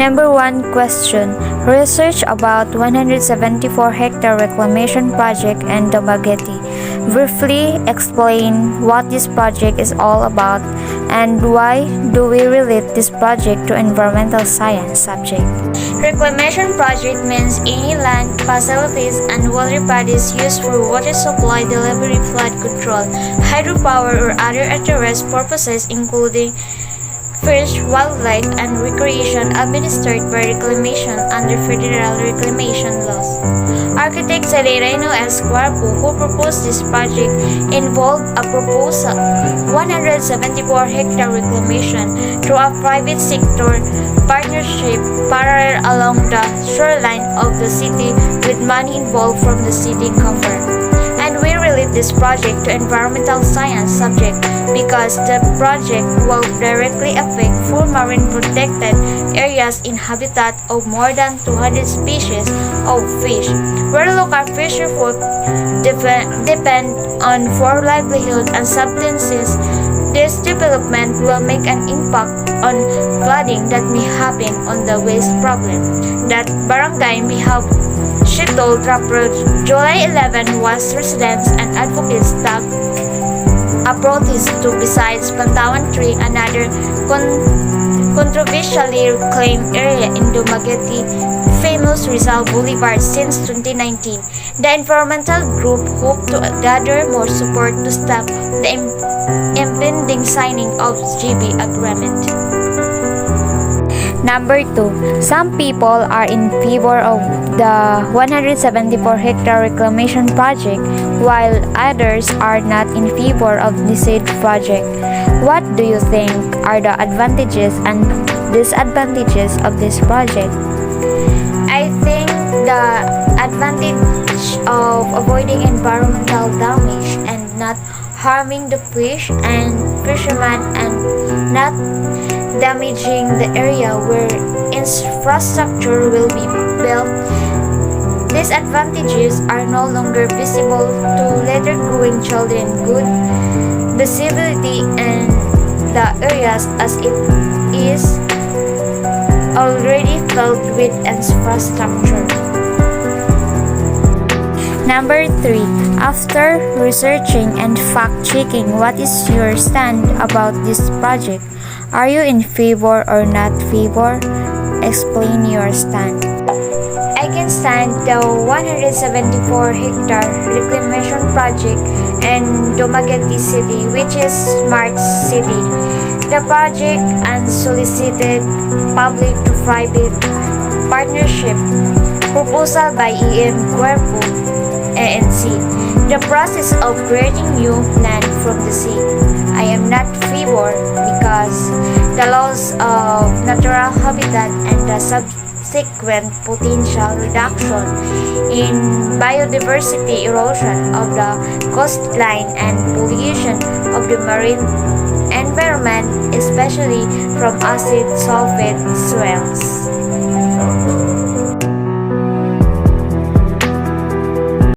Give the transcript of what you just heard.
Number 1 question. Research about 174-hectare reclamation project in Dumaguete. Briefly explain what this project is all about and why do we relate this project to environmental science subject. Reclamation project means any land, facilities, and water bodies used for water supply, delivery, flood control, hydropower, or other interest purposes including fish, wildlife, and recreation administered by reclamation under federal reclamation laws. Architect Celerino S. Cuerpo, who proposed this project, involved a proposal 174-hectare reclamation through a private sector partnership parallel along the shoreline of the city with money involved from the city coffers. And we relate this project to environmental science subject because the project will directly affect full marine protected areas in habitat of more than 200 species of fish, where local fisher folk depend on for livelihood and substances. This development will make an impact on flooding that may happen on the waste problem that barangay may have. She told Rapport July 11 was residents and advocates that approaches to besides Pantawan Tree, another controversially claimed area in Dumaguete, famous Rizal Boulevard since 2019. The environmental group hoped to gather more support to stop the impending signing of GB agreement. Number 2. Some people are in favor of the 174-hectare reclamation project, while others are not in favor of the said project. What do you think are the advantages and disadvantages of this project? I think the advantage of avoiding environmental damage and not harming the fish and fishermen and not damaging the area where infrastructure will be built. These advantages are no longer visible to later growing children. Good visibility in the areas as it is already filled with infrastructure. Number 3. After researching and fact-checking, what is your stand about this project? Are you in favor or not favor? Explain your stand. I can stand the 174-hectare reclamation project in Dumaguete City, which is Smart City. The project unsolicited public to private partnership proposal by E.M. Cuerpo, ANC. The process of creating new land from the sea. I am not favor because the loss of natural habitat and the subsequent potential reduction in biodiversity, erosion of the coastline, and pollution of the marine environment, especially from acid sulfate swells.